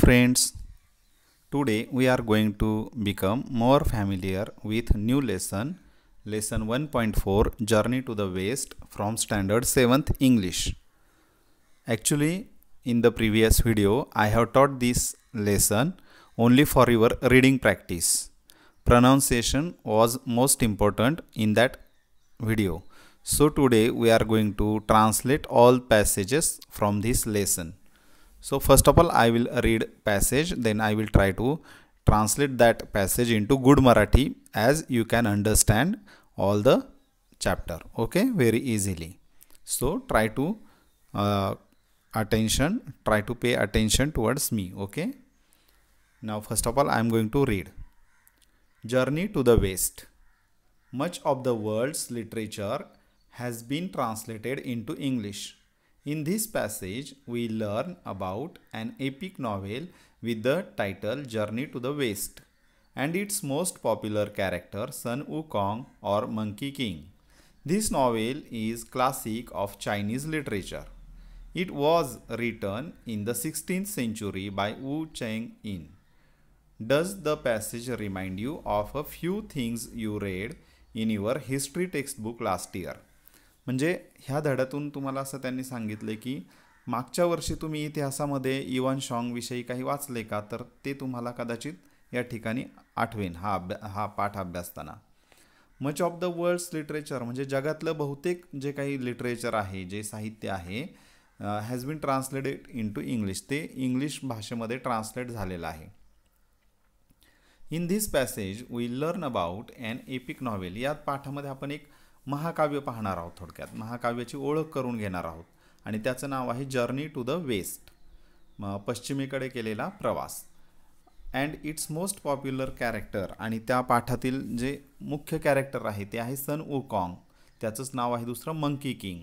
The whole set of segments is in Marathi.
friends, today we are going to become more familiar with new lesson 1.4 Journey to the West from Standard 7th English. Actually, in the previous video, I have taught this lesson only for your reading practice. Pronunciation was most important in that video. So today we are going to translate all passages from this lesson. So first of all, I will read passage, then I will try to translate that passage into good Marathi as you can understand all the chapter. Okay, very easily. So try to pay attention towards me. Okay. Now first of all, I am going to read. Journey to the West. Much of the world's literature has been translated into English. In this passage, we learn about an epic novel with the title Journey to the West and its most popular character Sun Wukong or Monkey King. This novel is classic of Chinese literature. It was written in the 16th century by Wu Cheng-in. Does the passage remind you of a few things you read in your history textbook last year? म्हणजे ह्या धड्यातून तुम्हाला असं त्यांनी सांगितले की मागच्या वर्षी तुम्ही इतिहासामध्ये इवान शॉंग विषयी काही वाचले का, तर ते तुम्हाला कदाचित या ठिकाणी आठवेन हा पाठ अभ्यासताना. Much of the world's literature म्हणजे जगातलं बहुतेक जे काही लिटरेचर आहे, जे साहित्य आहे, has been translated into English, ते इंग्लिश भाषेमध्ये ट्रान्सलेट झालेलं आहे. In this passage we learn about an epic novel. या पाठामध्ये आपण एक महाकाव्य पाहणार आहोत. थोडक्यात महाकाव्याची ओळख करून घेणार आहोत आणि त्याचं नाव आहे जर्नी टू द वेस्ट, पश्चिमेकडे केलेला प्रवास. And it's most popular character, आणि त्या पाठातील जे मुख्य कॅरेक्टर आहे ते आहे सन वुकॉंग. त्याचंच नाव आहे दुसरं मंकी किंग.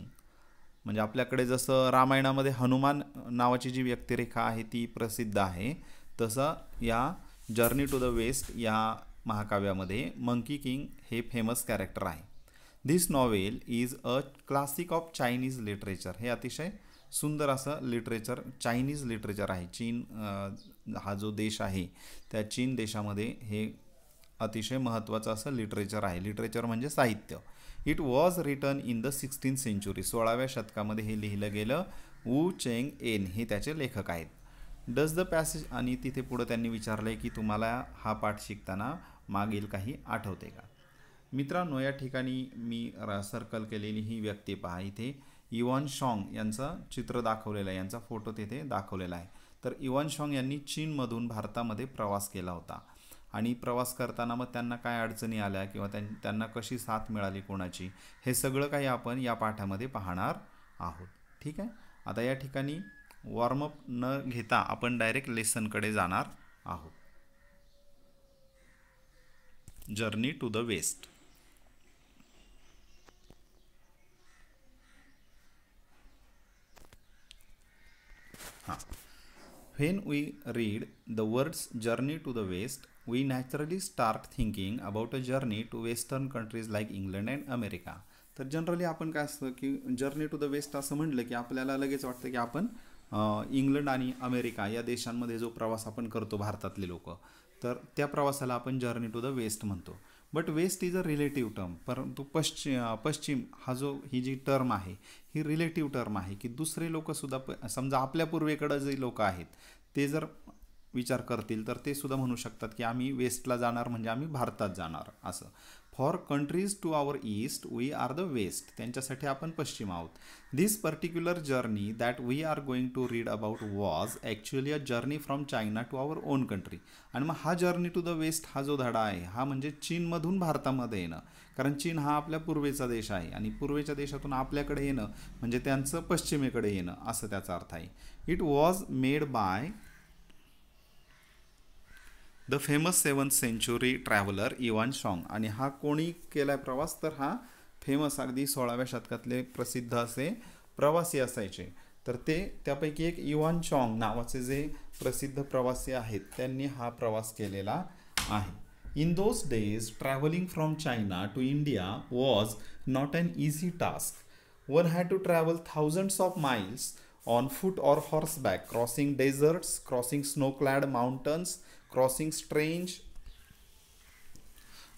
म्हणजे आपल्याकडे जसं रामायणामध्ये हनुमान नावाची जी व्यक्तिरेखा आहे ती प्रसिद्ध आहे, तसं या जर्नी टू द वेस्ट या महाकाव्यामध्ये मंकी किंग हे फेमस कॅरेक्टर आहे. This novel is a classic of Chinese literature. हे अतिशय सुंदर असं लिटरेचर, चायनीज लिटरेचर आहे. चीन हा जो देश आहे त्या चीन देशामध्ये हे अतिशय महत्त्वाचं असं लिटरेचर आहे. लिटरेचर म्हणजे साहित्य. It was written in the 16th century. 16व्या शतकामध्ये हे लिहिलं गेलं. वू चेंग एन हे त्याचे लेखक आहेत. डज द पॅसेज, आणि तिथे पुढं त्यांनी विचारलं आहे की तुम्हाला हा पाठ शिकताना मागील काही आठवते का. मित्रांनो, या ठिकाणी मी सर्कल केलेली ही व्यक्ती पहा. इथे इवान शॉंग यांचं चित्र दाखवलेलं आहे, यांचा फोटो तिथे दाखवलेला आहे. तर इवान शॉंग यांनी चीनमधून भारतामध्ये प्रवास केला होता आणि प्रवास करताना मग त्यांना काय अडचणी आल्या किंवा त्यांना कशी साथ मिळाली कोणाची, हे सगळं काही आपण या पाठामध्ये पाहणार आहोत. ठीक आहे. आता या ठिकाणी वॉर्मअप न घेता आपण डायरेक्ट लेसनकडे जाणार आहोत. Journey to the west. When we read the words journey to the west, we naturally start thinking about a journey to western countries like England and America. तर जनरली आपण काय असतं की जर्नी टू द वेस्ट असं म्हटलं की आपल्याला लगेच वाटतं की आपण इंग्लंड आणि अमेरिका या देशांमध्ये जो प्रवास आपण करतो भारतातले लोक, तर त्या प्रवासाला आपण जर्नी टू द वेस्ट म्हणतो. But west is a relative term. परंतु पश्चिम ही जी टर्म आहे ही रिलेटिव्ह टर्म आहे की दुसरे लोकसुद्धा समजा आपल्या पूर्वेकडं जे लोक आहेत ते जर विचार करतील तर ते सुद्धा म्हणू शकतात की आम्ही वेस्टला जाणार म्हणजे आम्ही भारतात जाणार असं. For countries to our east we are the west. त्यांच्यासाठी आपण पश्चिम आहोत. This particular journey that we are going to read about was actually a journey from China to our own country. आणि मग हा जर्नी टू द वेस्ट हा जो धडा आहे हा म्हणजे चीनमधून भारतामध्ये येणं, कारण चीन हा आपल्या पूर्वेचा देश आहे आणि पूर्वेच्या देशातून आपल्याकडे येणं म्हणजे त्यांचं पश्चिमेकडे येणं असं त्याचा अर्थ आहे. It was made by the famous 7th century traveller Hiuen Tsang. आणि हा कोणी केलाय प्रवास, तर हा फेमस अगदी 16व्या शतकातले प्रसिद्ध असे प्रवासी असायचे. तर ते त्यापैकी एक इवान शॉंग नावाचे जे प्रसिद्ध प्रवासी आहेत त्यांनी हा प्रवास केलेला आहे. In those days travelling from China to India was not an easy task. One had to travel thousands of miles on foot or horseback, crossing deserts, crossing snow-clad mountains, crossing strange,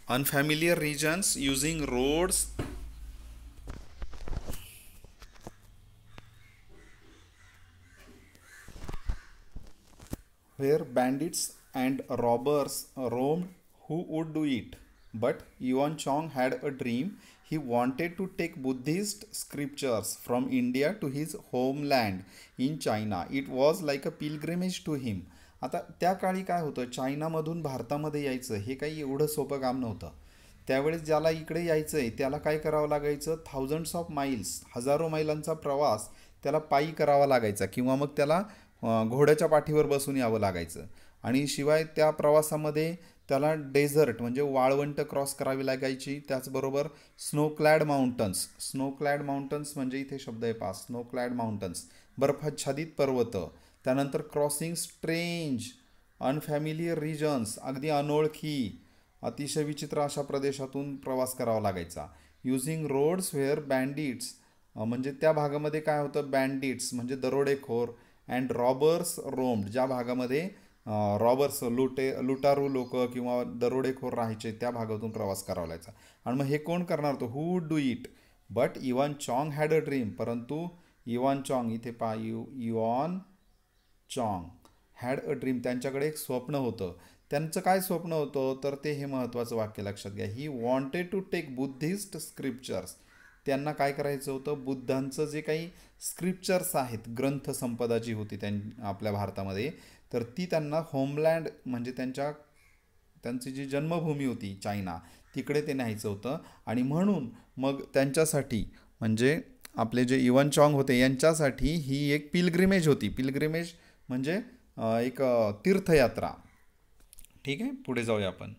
unfamiliar regions, using roads where bandits and robbers roamed. Who would do it? But Yuan Chong had a dream. He wanted to take Buddhist scriptures from India to his homeland in China. It was like a pilgrimage to him. आता त्या काळी काय होतं, चायनामधून भारतामध्ये यायचं हे काही एवढं सोपं काम नव्हतं. त्यावेळेस ज्याला इकडे यायचं आहे त्याला काय करावं लागायचं, थाउजंड्स ऑफ माइल्स, हजारो मैलांचा प्रवास त्याला पायी करावा लागायचा किंवा मग त्याला घोड्याच्या पाठीवर बसून यावं लागायचं. आणि शिवाय त्या प्रवासामध्ये त्याला डेझर्ट म्हणजे वाळवंट क्रॉस करावी लागायची. त्याचबरोबर स्नो क्लॅड माउंटन्स म्हणजे इथे शब्द आहे पहा, स्नो क्लॅड माउंटन्स, बर्फाच्छादित पर्वत. त्यानंतर क्रॉसिंग स्ट्रेंज अनफॅमिलियर रिजन्स, अगदी अनोळखी अतिशय विचित्र अशा प्रदेशातून प्रवास करावा लागायचा. युझिंग रोड्स व्हेअर बँडिट्स, म्हणजे त्या भागामध्ये काय होतं, बँडिट्स म्हणजे दरोडेखोर, अँड रॉबर्स रोम्ड, ज्या भागामध्ये रॉबर्स लुटारू लोक किंवा दरोडेखोर राहायचे त्या भागातून प्रवास करावा लागायचा. आणि मग हे कोण करणार होतं, who would do it? But Ivan Tsang had a dream, परंतु इवान चॉंग, इथे पहा इवान चॉंग हॅड अ ड्रीम, त्यांच्याकडे एक स्वप्न होतं. त्यांचं काय स्वप्न होतं तर ते हे महत्त्वाचं वाक्य लक्षात घ्या, he wanted to take Buddhist scriptures. त्यांना काय करायचं होतं, बुद्धांचं जे काही स्क्रिप्चर्स आहेत, ग्रंथसंपदा जी होती आपल्या भारतामध्ये, तर ती त्यांना होमलँड म्हणजे त्यांची जी जन्मभूमी होती चायना तिकडे ते न्यायचं होतं. आणि म्हणून मग त्यांच्यासाठी म्हणजे आपले जे इवन चॉंग होते यांच्यासाठी ही एक पिलग्रिमेज होती. पिलग्रिमेज म्हणजे एक तीर्थयात्रा. ठीक आहे, पुढे जाऊया आपण.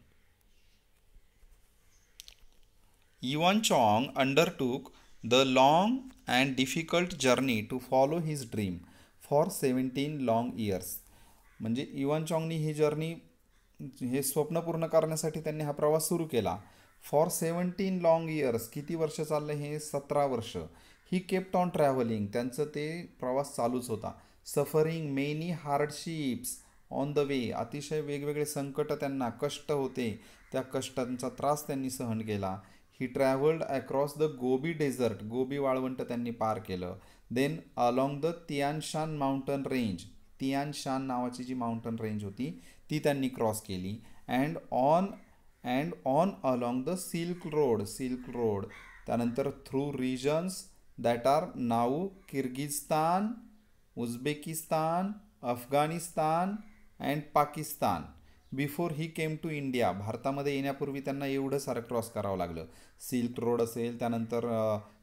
Yuan Chong undertook the long and difficult journey to follow his dream for 17 long years. म्हणजे इवान चॉंगनी ही जर्नी, हे स्वप्न पूर्ण करण्यासाठी त्यांनी हा प्रवास सुरू केला. फॉर 17 लॉंग इयर्स, किती वर्ष चाललं हे, 17 वर्ष. ही केप्ट ऑन ट्रॅव्हलिंग, त्यांचं ते प्रवास चालूच होता. Suffering many hardships on the वे, अतिशय वेगवेगळे संकट त्यांना, कष्ट होते, त्या कष्टांचा त्रास त्यांनी सहन केला. He travelled across the Gobi desert, Gobi वाळवंट त्यांनी पार केलं. Then along the Tianshan mountain range, Tianshan नावाची जी माउंटन रेंज होती ती त्यांनी क्रॉस केली. And on along the silk road, त्यानंतर through regions that are now Kyrgyzstan, Uzbekistan, Afghanistan and Pakistan. Before he came to India, भारतामध्ये येण्यापूर्वी त्यांना एवढं सारं क्रॉस करावं लागलं. सिल्क रोड असेल, त्यानंतर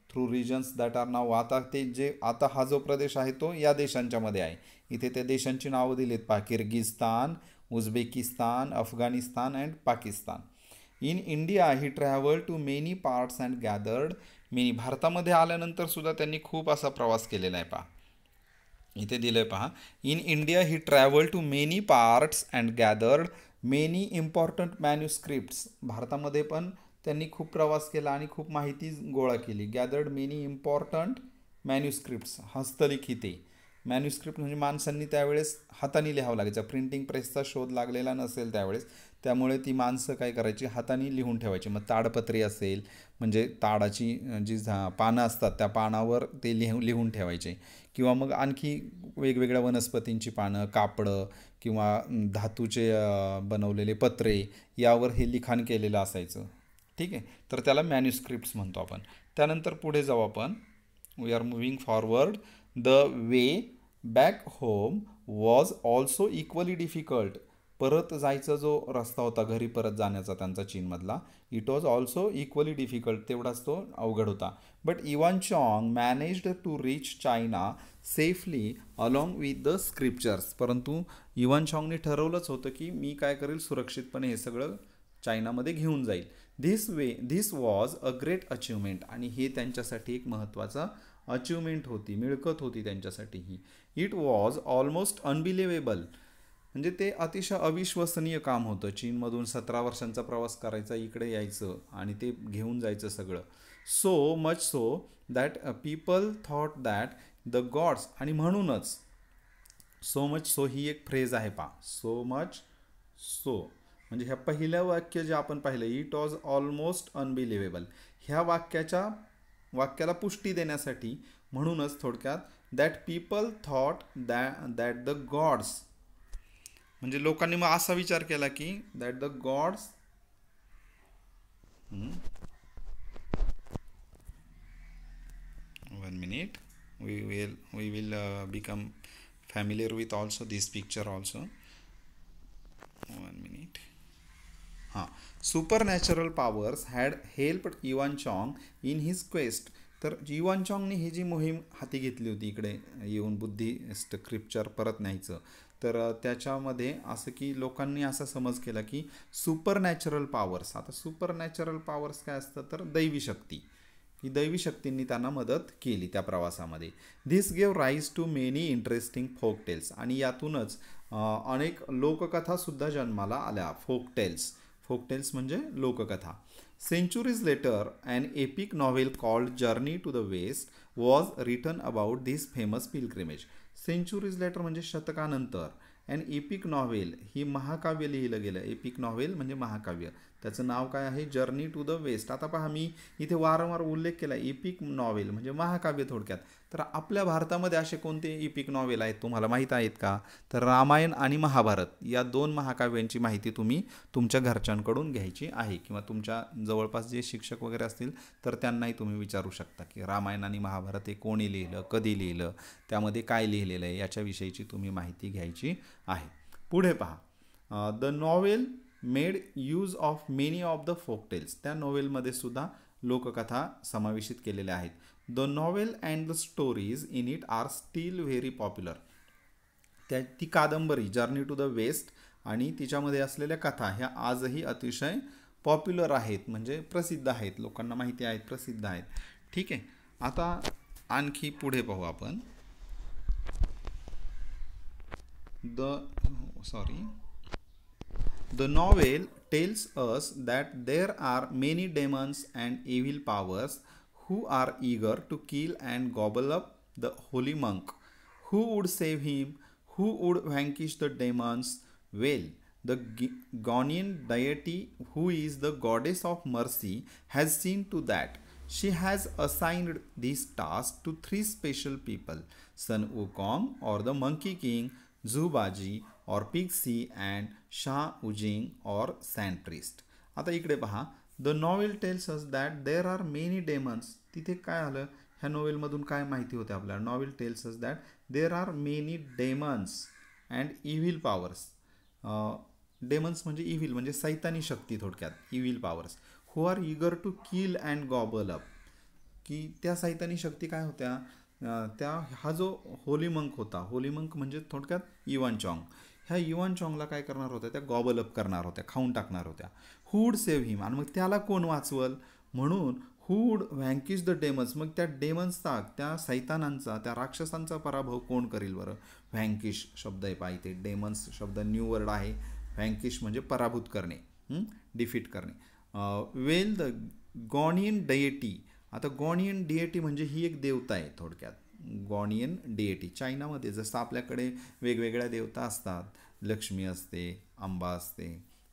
थ्रू रिजन्स दॅट आर नाव, आता ते जे आता हा जो प्रदेश आहे तो या देशांच्या मध्ये आहे. इथे त्या देशांची नावं दिलीत पहा, Kyrgyzstan, Uzbekistan, Afghanistan and Pakistan. In India he travel to many parts and gathered many, भारतामध्ये आल्यानंतर सुद्धा त्यांनी खूप असा प्रवास केलेला आहे पहा, इथे दिलंय पहा. In India he travel to many parts and gathered many important manuscripts, भारतामध्ये पण त्यांनी खूप प्रवास केला आणि खूप माहिती गोळा केली. गॅदर्ड मेनी इम्पॉर्टंट मॅन्युस्क्रिप्ट्स, हस्तलिखिते. मॅन्युस्क्रिप्ट म्हणजे माणसांनी त्यावेळेस हाताने लिहावं लागायचं, प्रिंटिंग प्रेसचा शोध लागलेला नसेल त्यावेळेस, त्यामुळे ती माणसं काय करायची, हाताने लिहून ठेवायची. मग ताडपत्री असेल म्हणजे ताडाची जी पानं असतात त्या पानावर ते लिहून ठेवायचे, किंवा मग आणखी वेगवेगळ्या वनस्पतींची पानं, कापडं किंवा धातूचे बनवलेले पत्रे, यावर हे लिखाण केलेलं असायचं. ठीक आहे, तर त्याला मॅन्युस्क्रिप्ट्स म्हणतो आपण. त्यानंतर पुढे जाऊ आपण. We are moving forward. The way back home was also equally difficult, परत जायचा जो रस्ता होता घरी परत जाण्याचा त्यांचा चीनमधला, it was also equally difficult, तेवढाच तो अवघड होता. But Ivan Chwang managed to reach China safely along with the scriptures, परंतु इवान चॉंगने ठरवलंच होतं की मी काय करेल, सुरक्षितपणे हे सगळं चायनामध्ये घेऊन जाईल. दिस वॉज अ ग्रेट अचिव्हमेंट, आणि हे त्यांच्यासाठी एक महत्त्वाचा अचिव्हमेंट होती, मिळकत होती त्यांच्यासाठी ही. इट वॉज ऑलमोस्ट अनबिलिव्हेबल, म्हणजे ते अतिशय अविश्वसनीय काम होतं. चीनमधून 17 वर्षांचा प्रवास करायचा, इकडे यायचं आणि ते घेऊन जायचं सगळं. So much so that people thought that the gods, आणि म्हणूनच सो मच सो ही एक फ्रेज आहे पा, सो मच सो म्हणजे ह्या पहिल्या वाक्य जे आपण पाहिलं, इट वॉज ऑलमोस्ट अनबिलिव्हेबल, ह्या वाक्याला पुष्टी देण्यासाठी, म्हणूनच थोडक्यात that people thought that the gods, म्हणजे लोकांनी मग असा विचार केला की that the gods, one minute, we will become familiar with also this picture also. One minute. हां, super natural powers had helped युवान चॉंग इन हिज क्वेस्ट. तर युवान चॉंगने ही जी मोहीम हाती घेतली होती इकडे येऊन बुद्धिस्ट स्क्रिप्चर परत न्यायचं, तर त्याच्यामध्ये असं की लोकांनी असा समज केला की सुपर नॅचरल पॉवर्स, आता सुपर नॅचरल पॉवर्स काय असतं तर दैवी शक्ती, ही दैवी शक्तींनी त्यांना मदत केली त्या प्रवासामध्ये. This gave rise to many interesting folk tales, आणि यातूनच अनेक लोककथासुद्धा जन्माला आल्या. फोक टेल्स म्हणजे लोककथा. Centuries later an epic novel called journey to the west was written about this famous pilgrimage. Centuries later म्हणजे शतकानंतर, अँड एपिक नॉव्हेल ही महाकाव्य लिहिलं गेलं. एपिक नॉव्हेल म्हणजे महाकाव्य, त्याचं नाव काय आहे, जर्नी टू द वेस्ट. आता पहा, मी इथे वारंवार उल्लेख केला एपिक नॉव्हेल म्हणजे महाकाव्य थोडक्यात. तर आपल्या भारतामध्ये असे कोणते एपिक नॉव्हेल आहेत तुम्हाला माहीत आहेत का, तर रामायण आणि महाभारत या दोन महाकाव्यांची माहिती तुम्ही तुमच्या घरच्यांकडून घ्यायची आहे, किंवा तुमच्या जवळपास जे शिक्षक वगैरे असतील तर त्यांनाही तुम्ही विचारू शकता की रामायण आणि महाभारत हे कोणी लिहिलं, कधी लिहिलं, त्यामध्ये काय लिहिलेलं आहे, याच्याविषयीची तुम्ही माहिती घ्यायची आहे. पुढे पहा, the novel made use of many of the folk tales. त्या नॉव्हेलमध्ये सुद्धा लोककथा समावेशित केलेल्या आहेत. The novel and the stories in it are still very popular. ती कादंबरी जर्नी टू द वेस्ट आणि तिच्यामध्ये असलेल्या कथा ह्या आजही अतिशय पॉप्युलर आहेत, म्हणजे प्रसिद्ध आहेत, लोकांना माहिती आहेत, प्रसिद्ध आहेत. ठीक आहे, आता आणखी पुढे पाहू आपण. The novel tells us that there are many demons and evil powers who are eager to kill and gobble up the holy monk. Who would save him? Who would vanquish the demons? Well, the Ghanaian deity, who is the goddess of mercy, has seen to that. She has assigned this task to three special people: Sun Wukong or the Monkey King, Zubaji or Pixie, and Shah Ujing or Sand Priest. आता इकडे पहा, the novel tells us that there are many demons. तिथे काय आलं, ह्या नॉवेलमधून काय माहिती होते आपल्याला, novel tells us that there are many demons and evil powers. Demons म्हणजे इव्हिल म्हणजे सैतानी शक्ती थोडक्यात, evil powers. Who are eager to kill and gobble up, की त्या सैतानी शक्ती काय होत्या, हा जो होली मंक होता, होली मंक म्हणजे थोडक्यात युवान चॉंग, ह्या युवान चॉंगला काय करणार होत्या, त्या गॉबल अप करणार होत्या, खाऊन टाकणार होत्या. हू वुड सेव्ह हिम, आणि मग त्याला कोण वाचवल, म्हणून हू वुड व्हँकिश द डेमन्स, मग त्या डेमन्सचा, त्या सैतानांचा, त्या राक्षसांचा पराभव कोण करील बरं. व्हँकिश शब्द आहे पाहिजे, डेमन्स शब्द न्यू वर्ड आहे, व्हँकिश म्हणजे पराभूत करणे, डिफीट करणे. वेल द गॉनियन डेएटी. आता गॉनियन डिएटी म्हणजे ही एक देवता आहे थोडक्यात, गॉनियन डिएटी. चायनामध्ये जसं आपल्याकडे वेगवेगळ्या देवता असतात, लक्ष्मी असते, अंबा असते,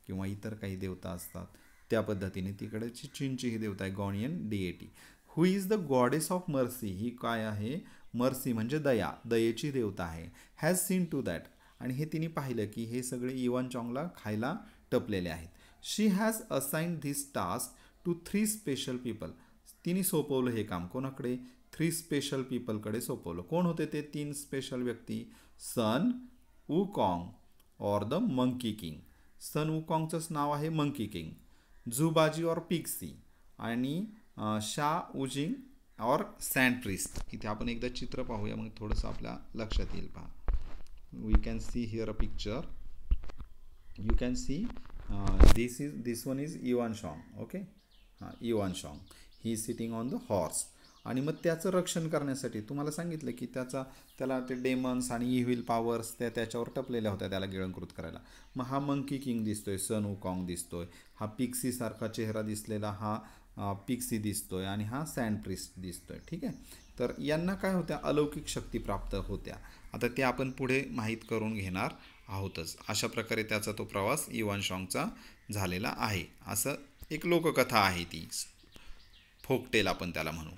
किंवा इतर काही देवता असतात, त्या पद्धतीने तिकडची चीनची ही देवता आहे Guanyin deity. Who is the goddess of mercy, ही काय आहे, मर्सी म्हणजे दया, दयेची देवता आहे. हॅज सीन टू दॅट, आणि हे तिने पाहिलं की हे सगळे युवान चॉंगला खायला टपलेले आहेत. She has assigned this task to three special people. तिने सोपवलं हे काम कोणाकडे, थ्री स्पेशल पीपलकडे सोपवलं. कोण होते ते तीन स्पेशल व्यक्ती, सन वुकॉंग और द मंकी किंग. सन वुकॉंगचंच नाव आहे मंकी किंग. झुबाजी और पिक्सी, आणि शाह उजिंग और सँड प्रिस्ट. इथे आपण एकदा चित्र पाहूया, मग थोडंसं आपल्या लक्षात येईल. पहा, we can see here a picture. You can see this one is Yuan Chwang. Okay, हां, Yuan Chwang, he is sitting on the horse. आणि मग त्याचं रक्षण करण्यासाठी तुम्हाला सांगितलं की त्याला ते डेमन्स आणि इव्हिल पॉवर्स त्याच्यावर टपलेल्या होत्या, त्याला गिळंकृत करायला. मग हा मंकी किंग दिसतोय, सन वुकॉंग दिसतोय, हा पिक्सीसारखा चेहरा दिसलेला हा पिक्सी दिसतोय, आणि हा सँड प्रिस्ट दिसतोय. ठीक आहे, तर यांना काय होत्या, अलौकिक शक्ती प्राप्त होत्या. आता ते आपण पुढे माहीत करून घेणार आहोतच. अशा प्रकारे त्याचा तो प्रवास इवान शॉंगचा झालेला आहे. असं एक लोककथा आहे, ती फोकटेल आपण त्याला म्हणू.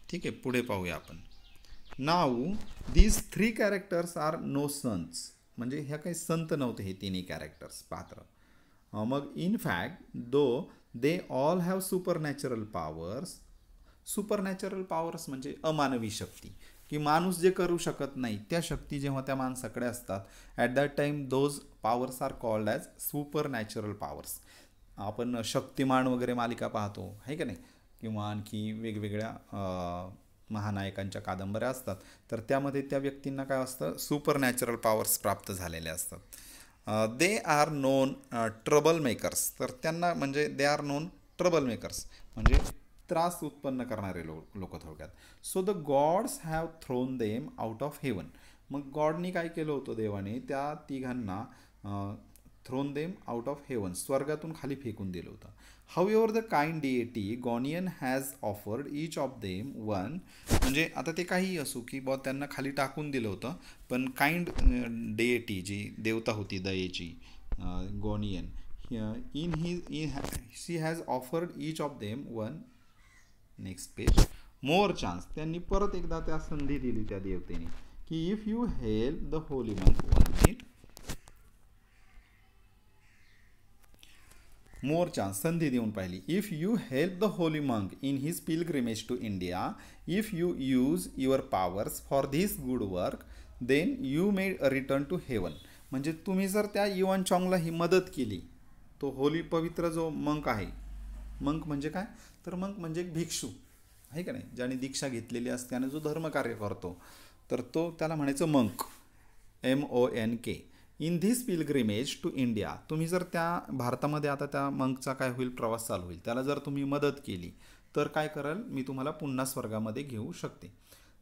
ठीक आहे, पुढे पाहूया आपण. Now these 3 characters are no sons. म्हणजे ह्या काही संत नव्हते हे तिन्ही कॅरेक्टर्स, पात्र. मग in fact though they all have supernatural powers. Supernatural powers म्हणजे अमानवी शक्ती, की माणूस जे करू शकत नाही त्या शक्ती जेव्हा त्या माणसाकडे असतात, at that time those powers are called as supernatural powers. आपण शक्तिमान वगैरे मालिका पाहतो आहे का नाही, किंवा आणखी वेगवेगळ्या महानायकांच्या कादंबऱ्या असतात, तर त्यामध्ये त्या व्यक्तींना काय असतं, सुपरनॅचरल पॉवर्स प्राप्त झालेले असतात. They are known trouble makers. तर त्यांना म्हणजे they are known trouble makers म्हणजे त्रास उत्पन्न करणारे लोक थोडक्यात. So the gods have thrown them out of heaven. मग गॉडनी काय केलं होतं, देवाने त्या तिघांना thrown them out of heaven, स्वर्गातून खाली फेकून दिलं होतं. However the kind deity Guanyin has offered each of them one. म्हणजे आता ते काहीही असो की बॉ त्यांना खाली टाकून दिलं होतं, पण काइंड डिएटी जी देवता होती दयेची, Guanyin, she has offered each of them one. Next page. More chance. त्यांनी परत एकदा त्या संधी दिली त्या देवतेने की if you help the holy monk, one minute, more chance, संधी देऊन पाहिली. If you help the holy monk in his pilgrimage to India, if you use your powers for this good work, then you may return to heaven. म्हणजे तुम्ही जर त्या युवान चॉंगला ही मदत केली, तो होली पवित्र जो मंक आहे, मंक म्हणजे काय, तर मंक म्हणजे एक भिक्षू आहे का नाही, ज्याने दीक्षा घेतलेली असते आणि जो धर्मकार्य करतो, तर तो त्याला म्हणायचं monk, MONK. In this pilgrimage to India. तुम्ही जर त्या भारतामध्ये आता त्या मंकचा काय होईल, प्रवास चालू होईल, त्याला जर तुम्ही मदत केली तर काय कराल, मी तुम्हाला पुन्हा स्वर्गामध्ये घेऊ शकते.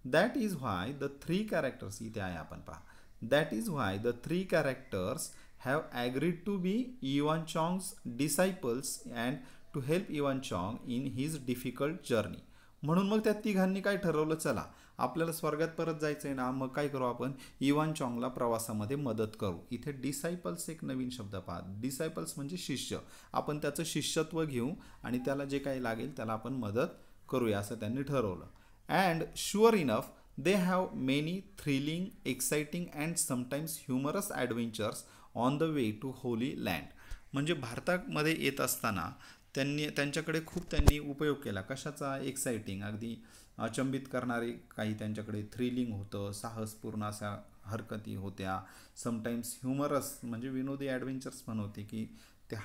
That is why the 3 characters, इथे आहे आपण पहा, that is why the 3 characters have agreed to be Yuan Chwang's disciples and to help Yuan Chwang in his difficult journey. म्हणून मग त्या तिघांनी काय ठरवलं, चला आपल्याला स्वर्गात परत जायचं आहे ना, मग काय करू आपण, इवान चॉंगला प्रवासामध्ये मदत करू. इथे डिसायपल्स एक नवीन शब्द पहा. डिसायपल्स म्हणजे शिष्य. आपण त्याचं शिष्यत्व घेऊ आणि त्याला जे काही लागेल त्याला आपण मदत करूया असं त्यांनी ठरवलं. And sure enough they have many thrilling, exciting and sometimes humorous adventures on the way to holy land. म्हणजे भारतामध्ये येत असताना त्यांच्याकडे खूप त्यांनी उपयोग केला. कशाचा, एक्साइटिंग, अगदी अचंबित करणारे काही त्यांच्याकडे थ्रिलिंग होतं, साहसपूर्ण अशा हरकती होत्या. समटाईम्स ह्युमरस म्हणजे विनोदी ॲडव्हेंचर्स पण होते, की ते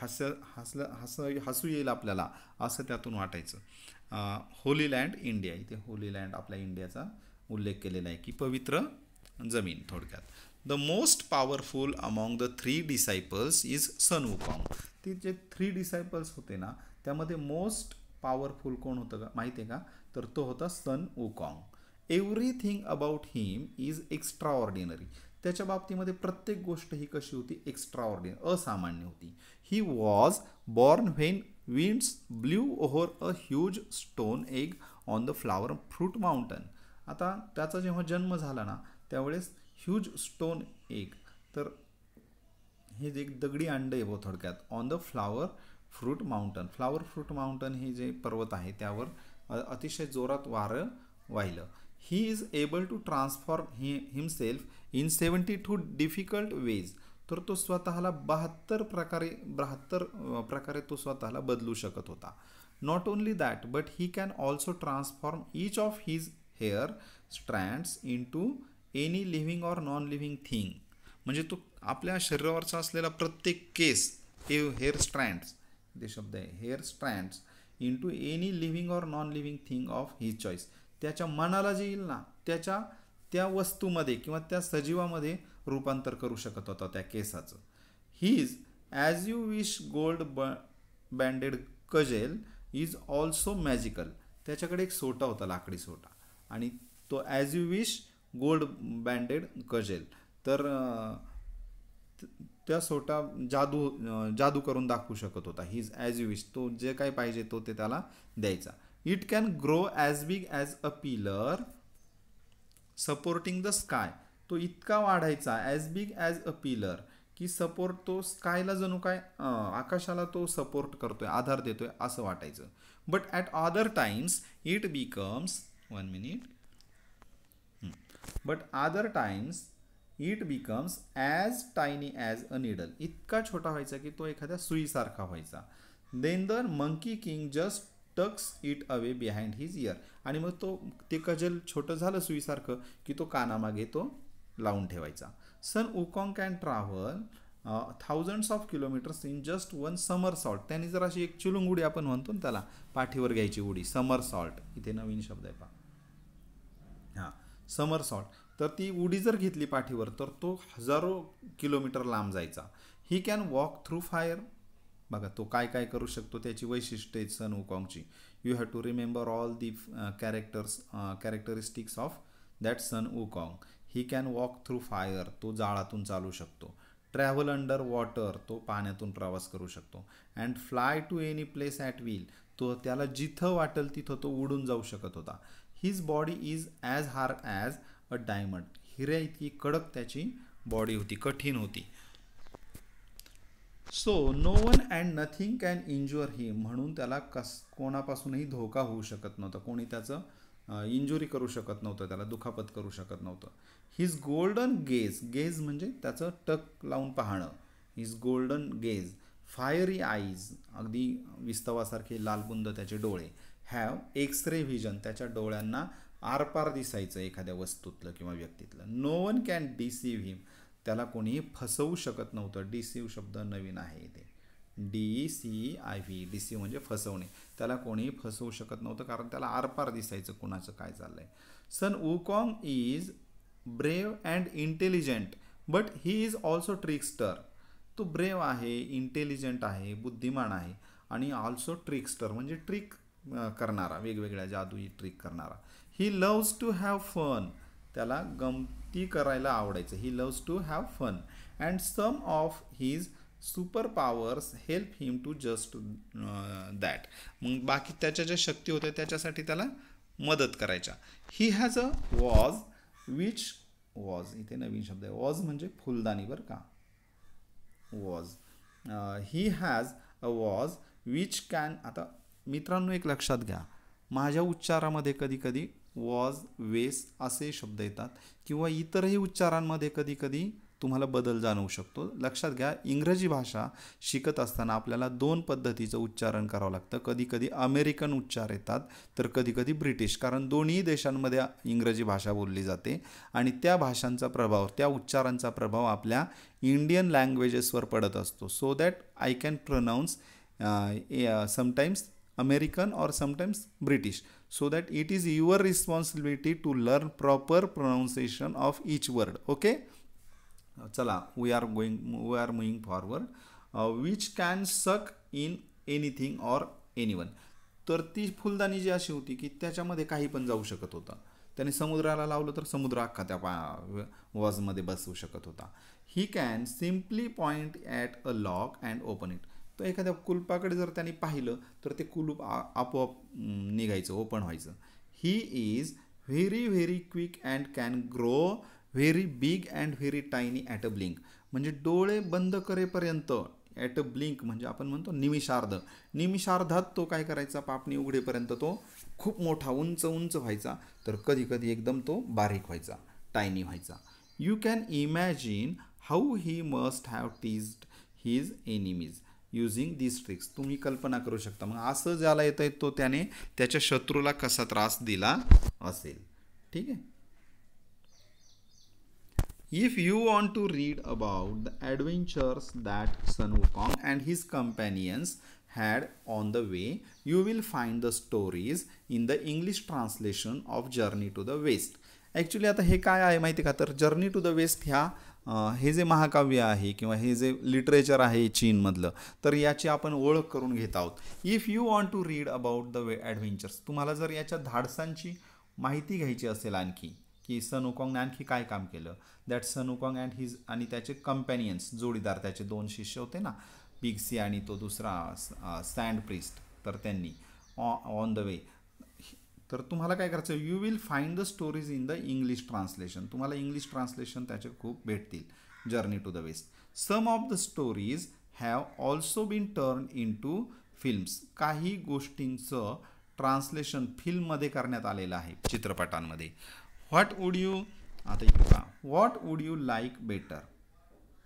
हसू येईल आपल्याला असं त्यातून वाटायचं. होली लँड इंडिया, इथे होली लँड आपल्या इंडियाचा उल्लेख केलेला आहे, की पवित्र जमीन थोडक्यात. The most powerful among the 3 disciples is Sun Wukong. ती जे 3 डिसायपल्स होते ना, त्यामध्ये मोस्ट पॉवरफुल कोण होतं का माहिती आहे का, तर तो होता Sun Wukong. Everything about him is extraordinary. त्याच्या बाबतीमध्ये प्रत्येक गोष्ट ही कशी होती, एक्स्ट्रा ऑर्डिनरी, असामान्य होती. He was born when winds blue over a huge stone egg on the flower fruit mountain. आता त्याचा जेव्हा जन्म झाला ना, त्यावेळेस ह्यूज स्टोन एग, तर हे जे एक दगडी अंड आहे व थोडक्यात, on the flower fruit mountain. Flower fruit mountain हे जे पर्वत आहे त्यावर अतिशय जोरात वारं वाहिलं. He is able to transform himself in 72 difficult ways. तर तो स्वतःला 72 प्रकारे तो स्वतःला बदलू शकत होता. Not only that but he can also transform each of his hair strands in to any living or non living thing. म्हणजे तो आपल्या शरीरावरचा असलेला प्रत्येक केस, हेअर स्ट्रँड्स, ते शब्द आहे, hair strands in to any living or non living thing of his choice. त्याच्या मनाला जे येईल ना त्या वस्तूमध्ये किंवा त्या सजीवामध्ये रूपांतर करू शकत होता त्या केसाचं. His as you wish gold banded cudgel is also magical. त्याच्याकडे एक सोटा होता, लाकडी सोटा, आणि तो as you wish gold banded cudgel, तर त्या सोटा जादू करून दाखवू शकत होता. हिज ॲज यू विश, तो जे काही पाहिजे तो ते त्याला द्यायचा. It can grow as big as a pillar supporting the sky, तो इतका वाढायचा as big as a pillar, की सपोर्ट तो स्कायला जणू काय आकाशाला तो सपोर्ट करतोय, आधार देतोय असं वाटायचं. But at other times it becomes, 1 minute, but other times it becomes as tiny as a needle, इतका छोटा व्हायचा की तो एखाद्या सुईसारखा व्हायचा. Then the monkey king just tucks it away behind his ear, आणि मग तो ते कजल छोटं झालं सुईसारखं की तो कानामागे तो लावून ठेवायचा. Sun Wukong can travel thousands of kilometres in just one somersault, त्यांनी जर अशी एक चिलुंग उडी आपण म्हणतो ना त्याला, पाठीवर घ्यायची उडी, समर सॉल्ट, इथे नवीन शब्द आहे पहा, हां समर सॉल्ट, तर ती उडी जर घेतली पाठीवर तर तो हजारो किलोमीटर लांब जायचा. He can walk through fire, बघा तो काय काय करू शकतो, त्याची वैशिष्ट्ये आहेत सन वुकॉंगची. You have to remember all the characteristics of that Sun Wukong. He can walk through fire, तो जाळातून चालू शकतो. ट्रॅव्हल अंडर वॉटर, तो पाण्यातून प्रवास करू शकतो. And fly to any place at will, तो त्याला जिथं वाटेल तिथं तो उडून जाऊ शकत होता. His body is as hard as a diamond, हिऱ्या इतकी कडक त्याची बॉडी होती, कठीण होती. So no one and nothing can injure him, म्हणून त्याला कोणापासूनही धोका होऊ शकत नव्हता, कोणी त्याचं इंजुरी करू शकत नव्हतं, त्याला दुखापत करू शकत नव्हतं. हिज गोल्डन गेज, गेज म्हणजे त्याचं टक लावून पाहणं, his golden gauge, fiery eyes, अगदी विस्तवासारखे लालबुंद त्याचे डोळे. हॅव एक्स-रे व्हिजन, त्याच्या डोळ्यांना आरपार दिसायचं एखाद्या वस्तूतलं किंवा व्यक्तीतलं. नो वन कॅन डिसीव्ह हिम, त्याला कोणीही फसवू शकत नव्हतं. डिसीव्ह शब्द नवीन आहे इथे, DCIV, डिसीव्ह म्हणजे फसवणे, त्याला कोणीही फसवू शकत नव्हतं कारण त्याला आरपार दिसायचं कोणाचं काय चाललंय. Sun Wukong is brave and intelligent but he is also trickster, तो ब्रेव आहे, इंटेलिजंट आहे, बुद्धिमान आहे, आणि ऑल्सो ट्रिक्स्टर म्हणजे ट्रिक करणारा, वेगवेगळ्या जादुई ट्रिक करणारा. He loves to have fun, त्याला गमती करायला आवडायचं. He loves to have fun and some of his super powers help him to just that, मग बाकी त्याच्या ज्या शक्ती होत्या त्याच्यासाठी त्याला मदत करायच्या. He has a was which was, इथे नवीन शब्द आहे, वॉज म्हणजे फुलदाणी बरं का, was. He has a was which can, आता मित्रांनो एक लक्षात घ्या, माझ्या उच्चारामध्ये कधी कधी वॉज, वेस असे शब्द येतात किंवा इतरही उच्चारांमध्ये कधी कधी तुम्हाला बदल जाणवू शकतो. लक्षात घ्या, इंग्रजी भाषा शिकत असताना आपल्याला 2 पद्धतीचं उच्चारण करावं लागतं. कधी कधी अमेरिकन उच्चार येतात तर कधी कधी ब्रिटिश, कारण दोन्ही देशांमध्ये इंग्रजी भाषा बोलली जाते आणि त्या भाषांचा प्रभाव, त्या उच्चारांचा प्रभाव आपल्या इंडियन लँग्वेजेसवर पडत असतो. So that I can pronouns sometimes American or sometimes British, so that it is your responsibility to learn proper pronunciation of each word. Okay, चला, we are moving forward. Which can suck in anything or anyone, तर ती फुलदाणी जी अशी होती की त्याच्यामध्ये काही पण जाऊ शकत होतं. त्याने समुद्राला लावलं तर समुद्र अख्खा त्या वॉजमध्ये बसवू शकत होता. He can simply point at a lock and open it, तर एखाद्या कुलपाकडे जर त्यांनी पाहिलं तर ते कुलूप आपोआप निघायचं, ओपन व्हायचं. He is very very quick and can grow very big and very tiny at a blink, म्हणजे डोळे बंद करेपर्यंत, ॲट अ ब्लिंक म्हणजे आपण म्हणतो निमिषार्धात तो काय करायचा, पापणी उघडेपर्यंत तो खूप मोठा उंच उंच व्हायचा, तर कधी कधी एकदम तो बारीक व्हायचा, टायनी व्हायचा. You can imagine how he must have teased his enemies using this tricks, तुम्ही कल्पना करू शकता मग असं ज्याला येत आहे तो त्याने त्याच्या शत्रूला कसा त्रास दिला असेल. ठीक आहे. If you want to read about the adventures that Sun Wukong and his companions had on the way, you will find the stories in the English translation of Journey to the West. Actually आता हे काय आहे माहिती का, तर जर्नी टू द वेस्ट ह्या हे जे महाकाव्य आहे किंवा हे जे लिटरेचर आहे चीनमधलं, तर याची आपण ओळख करून घेत आहोत. If you want to read about the adventures, तुम्हाला जर याच्या धाडसांची माहिती घ्यायची असेल आणखी, की सन वुकॉंगने आणखी काय काम केलं, that Sun Wukong and his आणि त्याचे कंपॅनियन्स, जोडीदार, त्याचे 2 शिष्य होते ना, पिग्सी आणि तो दुसरा सँड प्रिस्ट, तर त्यांनी ऑन द वे तर तुम्हाला काय करायचं, you will find the stories in the English translation. तुम्हाला इंग्लिश ट्रान्सलेशन त्याचे खूप भेटतील. Journey to the west. Some of the stories have also been turn in to films. काही गोष्टींचं ट्रान्सलेशन फिल्ममध्ये करण्यात आलेलं आहे, चित्रपटांमध्ये. व्हॉट वूड यू, आता इकडे पहा, what would you like better.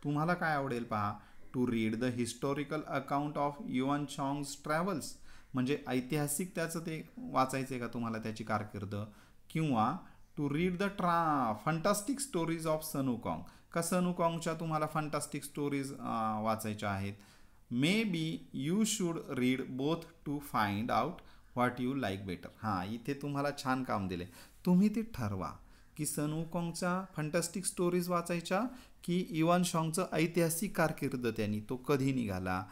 तुम्हाला काय आवडेल पहा, to read the historical account of Yuan Chwang's travels. म्हणजे ऐतिहासिक त्याचं ते वाचायचं आहे का तुम्हाला, त्याची कारकीर्द, किंवा to read the fantastic stories of Sun Wukong. का सन वुकॉंगच्या तुम्हाला फंटास्टिक स्टोरीज वाचायच्या आहेत. Maybe you should read both to find out what you like better. हां, इथे तुम्हाला छान काम दिले. तुम्ही ते ठरवा की सन वुकॉंगच्या फंटास्टिक स्टोरीज वाचायच्या की युआन चॉंगचं ऐतिहासिक कारकीर्द, त्यांनी तो कधी निघाला,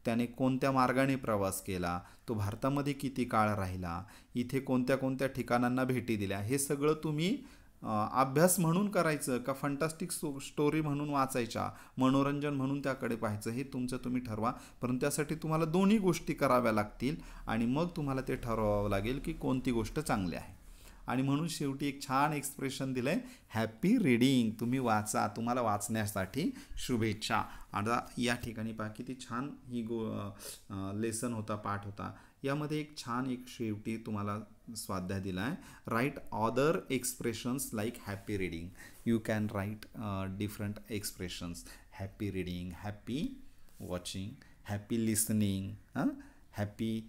त्याने कोणत्या मार्गाने प्रवास केला, तो भारतामध्ये किती काळ राहिला, इथे कोणत्या कोणत्या ठिकाणांना भेटी दिल्या, हे सगळं तुम्ही अभ्यास म्हणून करायचं का फंटास्टिक स्टोरी म्हणून वाचायच्या, मनोरंजन म्हणून त्याकडे पाहायचं, हे तुमचं तुम्ही ठरवा. परंतु त्यासाठी तुम्हाला दोन्ही गोष्टी कराव्या लागतील आणि मग तुम्हाला ते ठरवावं लागेल की कोणती गोष्ट चांगली आहे. आणि म्हणून शेवटी एक छान एक्सप्रेशन दिलं आहे, हॅपी रीडिंग. तुम्ही वाचा, तुम्हाला वाचण्यासाठी शुभेच्छा. आता या ठिकाणी पहा किती छान ही लेसन होता, पाठ होता. यामध्ये एक छान एक शेवटी तुम्हाला स्वाध्याय दिला आहे, write other expressions like happy reading. You can write different expressions, happy reading, happy watching, happy listening, happy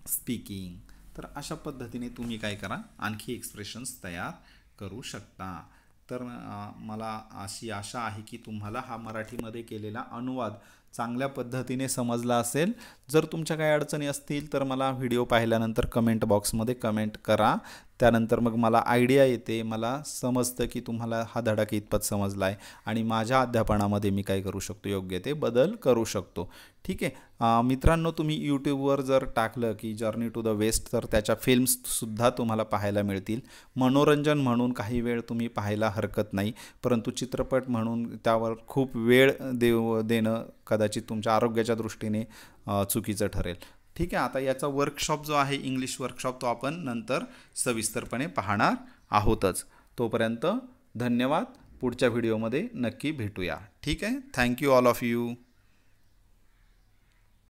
speaking. तर अशा पद्धतीने तुम्ही काय करा, आणखी एक्सप्रेशन्स तयार करू शकता. तर मला अशी आशा आहे की तुम्हाला हा मराठीमध्ये केलेला अनुवाद चांगल्या पद्धतीने समजला असेल. जर तुमच्या काही अडचणी असतील तर मला व्हिडिओ पाहिल्यानंतर कमेंट बॉक्समध्ये कमेंट करा. त्यानंतर मग मला आयडिया येते, मला समजतं की तुम्हाला हा धडा कितपत समजला आहे आणि माझ्या अध्यापनामध्ये मी काय करू शकतो, योग्य ते बदल करू शकतो. ठीक आहे मित्रांनो, तुम्ही यूट्यूबवर जर टाकलं की जर्नी टू द वेस्ट, तर त्याच्या फिल्म्ससुद्धा तुम्हाला पाहायला मिळतील. मनोरंजन म्हणून काही वेळ तुम्ही पाहायला हरकत नाही, परंतु चित्रपट म्हणून त्यावर खूप वेळ देणं कदाचित तुमच्या आरोग्याच्या दृष्टीने चुकीचं ठरेल. ठीक आहे, आता याचा वर्कशॉप जो आहे, इंग्लिश वर्कशॉप, तो आपण नंतर सविस्तरपणे पाहणार आहोतच. तोपर्यंत धन्यवाद. पुढच्या व्हिडिओमध्ये नक्की भेटूया. ठीक आहे, थँक्यू ऑल ऑफ यू.